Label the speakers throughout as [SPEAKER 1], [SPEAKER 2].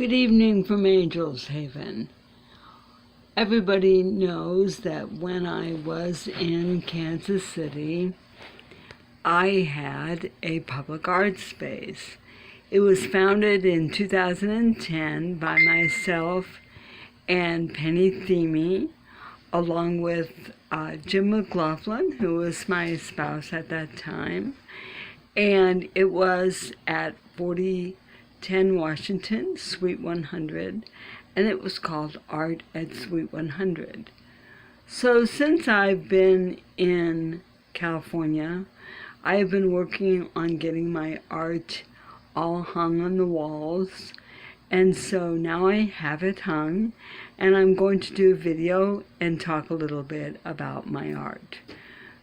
[SPEAKER 1] Good evening from Angel's Haven. Everybody knows that when I was in Kansas City, I had a public art space. It was founded in 2010 by myself and Penny Thieme, along with Jim MacLaughlin, who was my spouse at that time. And it was at 4010 Washington, Suite 100, and it was called Art at Suite 100. So since I've been in California, I have been working on getting my art all hung on the walls, and so now I have it hung, and I'm going to do a video and talk a little bit about my art.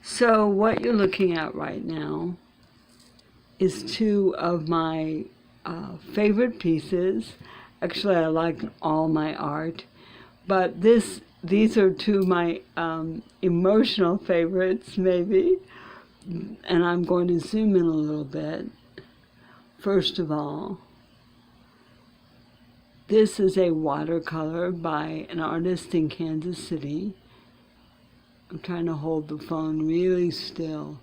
[SPEAKER 1] So what you're looking at right now is two of my favorite pieces. Actually, I like all my art, but these are two of my emotional favorites, maybe, and I'm going to zoom in a little bit. First of all, this is a watercolor by an artist in Kansas City. I'm trying to hold the phone really still.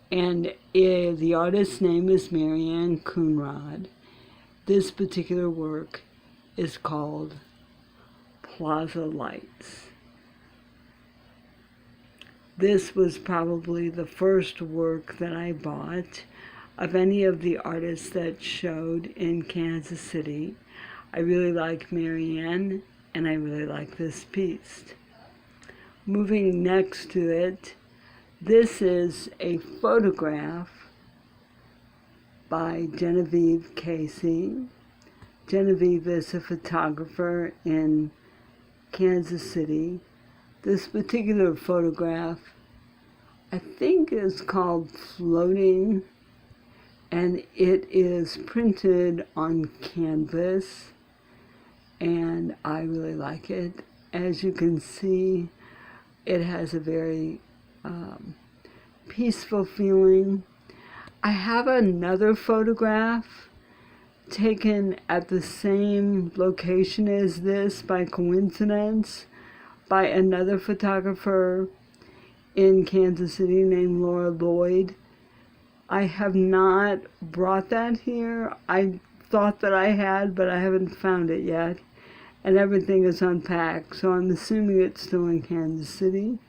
[SPEAKER 1] And the artist's name is Marianne Coonrod. This particular work is called Plaza Lights. This was probably the first work that I bought of any of the artists that showed in Kansas City. I really like Marianne, and I really like this piece. Moving next to it, this is a photograph by Genevieve Casey. Genevieve is a photographer in Kansas City. This particular photograph, I think, is called Floating, and it is printed on canvas, and I really like it. As you can see, it has a very peaceful feeling. I have another photograph taken at the same location as this by coincidence by another photographer in Kansas City named Laura Lloyd. I have not brought that here. I thought that I had, but I haven't found it yet, and everything is unpacked, so I'm assuming it's still in Kansas City.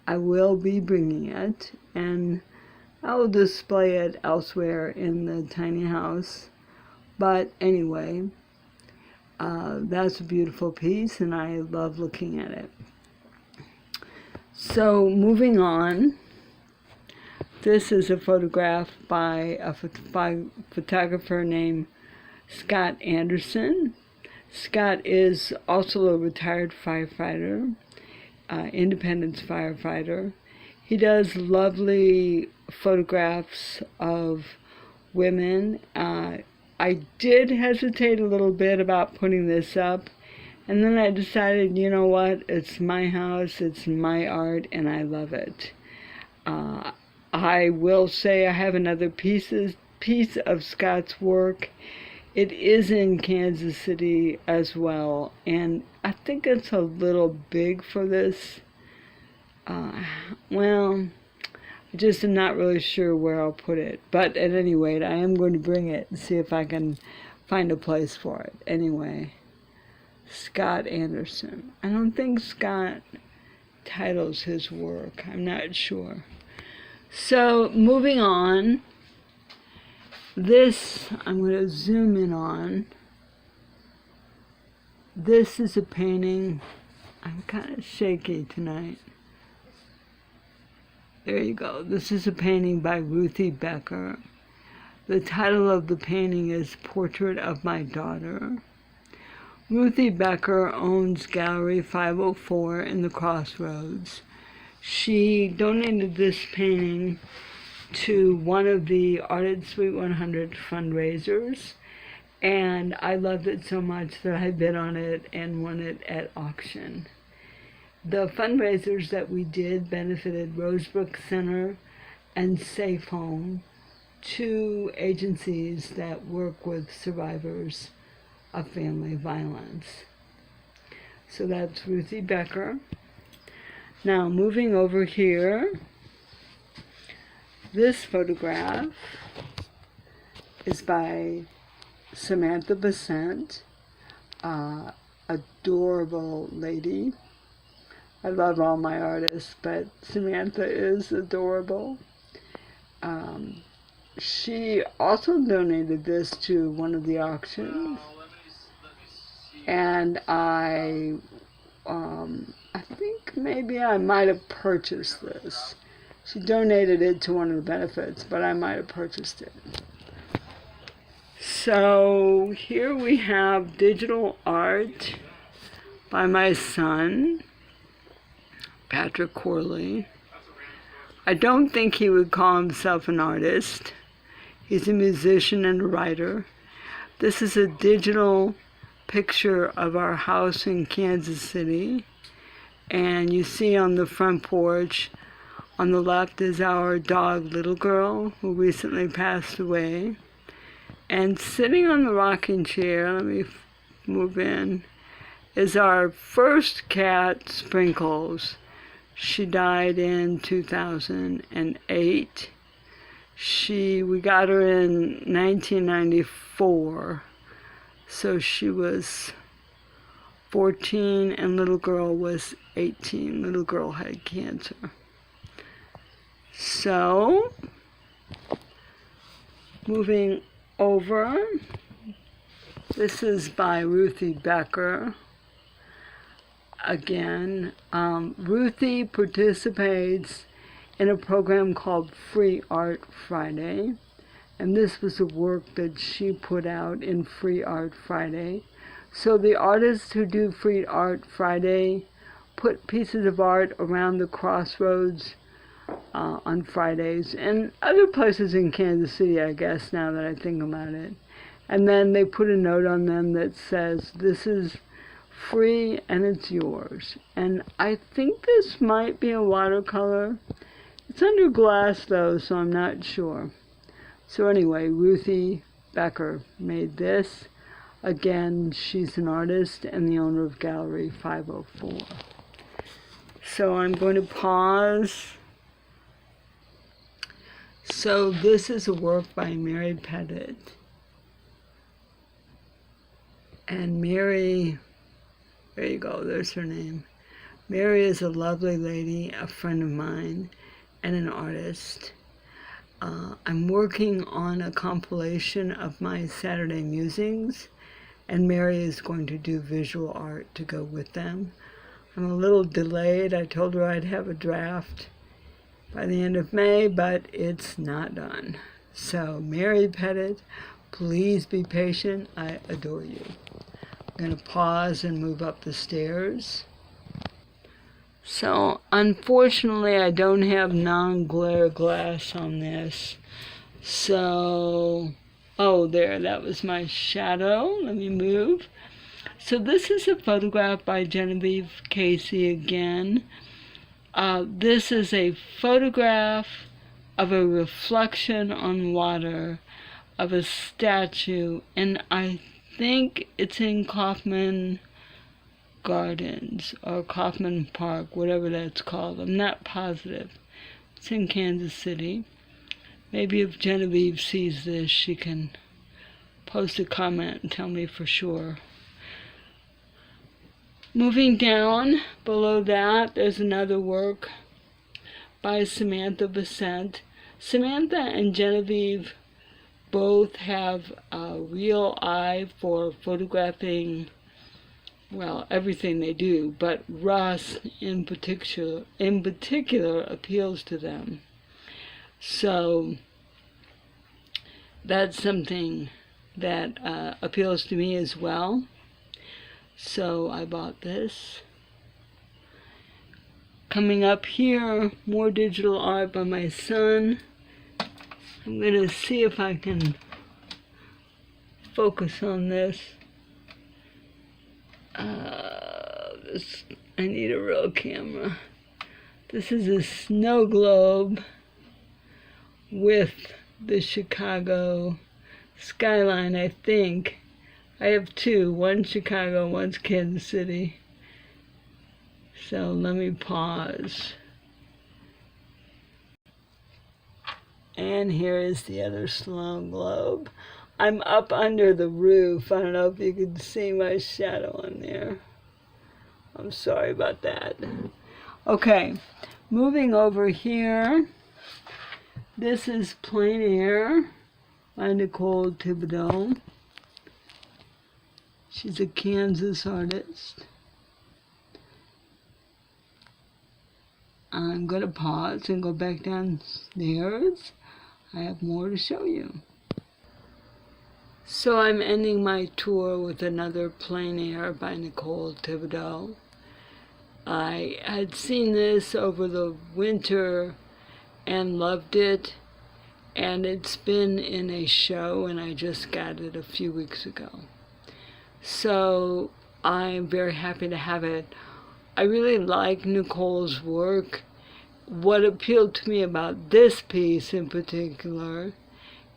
[SPEAKER 1] I will be bringing it, and I will display it elsewhere in the tiny house. But anyway, that's a beautiful piece, and I love looking at it. So moving on, this is a photograph by a photographer named Scott Anderson. Scott is also a retired firefighter. Independence firefighter. He does lovely photographs of women. I did hesitate a little bit about putting this up, and then I decided, you know what, it's my house, it's my art, and I love it. I will say I have another piece of Scott's work. It is in Kansas City as well, and I think it's a little big for this. Well, I just am not really sure where I'll put it. But at any rate, I am going to bring it and see if I can find a place for it. Anyway, Scott Anderson. I don't think Scott titles his work. I'm not sure. So, moving on. This, I'm going to zoom in on. This is a painting. I'm kind of shaky tonight. There you go. This is a painting by Ruthie Becker. The title of the painting is Portrait of My Daughter. Ruthie Becker owns Gallery 504 in the Crossroads. She donated this painting to one of the Art at Suite 100 fundraisers, and I loved it so much that I bid on it and won it at auction. The fundraisers that we did benefited Rosebrook Center and Safe Home, two agencies that work with survivors of family violence. So that's Ruthie Becker. Now moving over here, this photograph is by Samantha Besant, adorable lady. I love all my artists, but Samantha is adorable. She also donated this to one of the auctions, and I think maybe I might have purchased this. She donated it to one of the benefits, but I might have purchased it. So here we have digital art by my son, Patrick Corley. I don't think he would call himself an artist. He's a musician and a writer. This is a digital picture of our house in Kansas City. And you see on the front porch, on the left is our dog, Little Girl, who recently passed away. And sitting on the rocking chair, let me move in, is our first cat, Sprinkles. She died in 2008. We got her in 1994, so she was 14 and Little Girl was 18. Little Girl had cancer. So, moving over, this is by Ruthie Becker. Again, Ruthie participates in a program called Free Art Friday, and this was a work that she put out in Free Art Friday. So the artists who do Free Art Friday put pieces of art around the crossroads on Fridays, and other places in Kansas City, I guess, now that I think about it. And then they put a note on them that says, this is free and it's yours. And I think this might be a watercolor. It's under glass though, so I'm not sure. So anyway, Ruthie Becker made this. Again, she's an artist and the owner of Gallery 504. So I'm going to pause. So this is a work by Mary Pettit. And Mary, there you go, there's her name. Mary is a lovely lady, a friend of mine, and an artist. I'm working on a compilation of my Saturday musings, and Mary is going to do visual art to go with them. I'm a little delayed. I told her I'd have a draft by the end of May, but it's not done. So, Mary Pettit, please be patient. I adore you. I'm going to pause and move up the stairs. So, unfortunately, I don't have non-glare glass on this. So, oh, there, that was my shadow. Let me move. So this is a photograph by Genevieve Casey again. This is a photograph of a reflection on water of a statue, and I think it's in Kaufman Gardens or Kaufman Park, whatever that's called. I'm not positive. It's in Kansas City. Maybe if Genevieve sees this, she can post a comment and tell me for sure. Moving down below that, there's another work by Samantha Besant. Samantha and Genevieve both have a real eye for photographing, well, everything they do, but Russ in particular appeals to them. So that's something that appeals to me as well. So I bought this. Coming up here, more digital art by my son. I'm going to see if I can focus on this. I need a real camera. This is a snow globe with the Chicago skyline, I think. I have two, one's Chicago, one's Kansas City. So let me pause. And here is the other snow globe. I'm up under the roof. I don't know if you can see my shadow on there. I'm sorry about that. Okay, moving over here. This is Plein Air by Nicole Thibodeau. She's a Kansas artist. I'm going to pause and go back downstairs. I have more to show you. So I'm ending my tour with another Plein Air by Nicole Thibodeau. I had seen this over the winter and loved it, and it's been in a show, and I just got it a few weeks ago. So I'm very happy to have it. I really like Nicole's work. What appealed to me about this piece in particular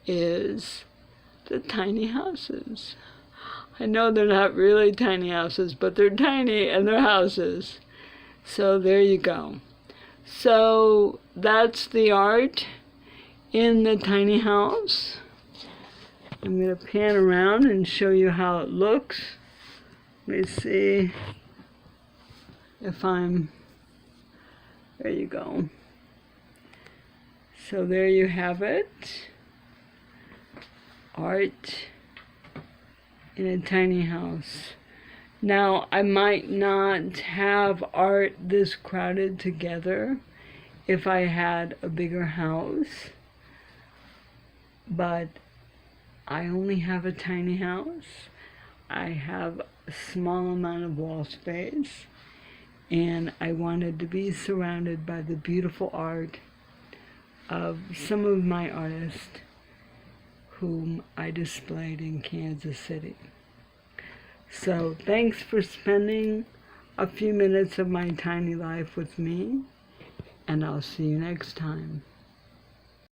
[SPEAKER 1] is the tiny houses. I know they're not really tiny houses, but they're tiny and they're houses. So there you go. So that's the art in the tiny house. I'm going to pan around and show you how it looks. Let me see if I'm, there you go. So there you have it. Art in a tiny house. Now, I might not have art this crowded together if I had a bigger house, but I only have a tiny house. I have a small amount of wall space, and I wanted to be surrounded by the beautiful art of some of my artists whom I displayed in Kansas City. So thanks for spending a few minutes of my tiny life with me, and I'll see you next time.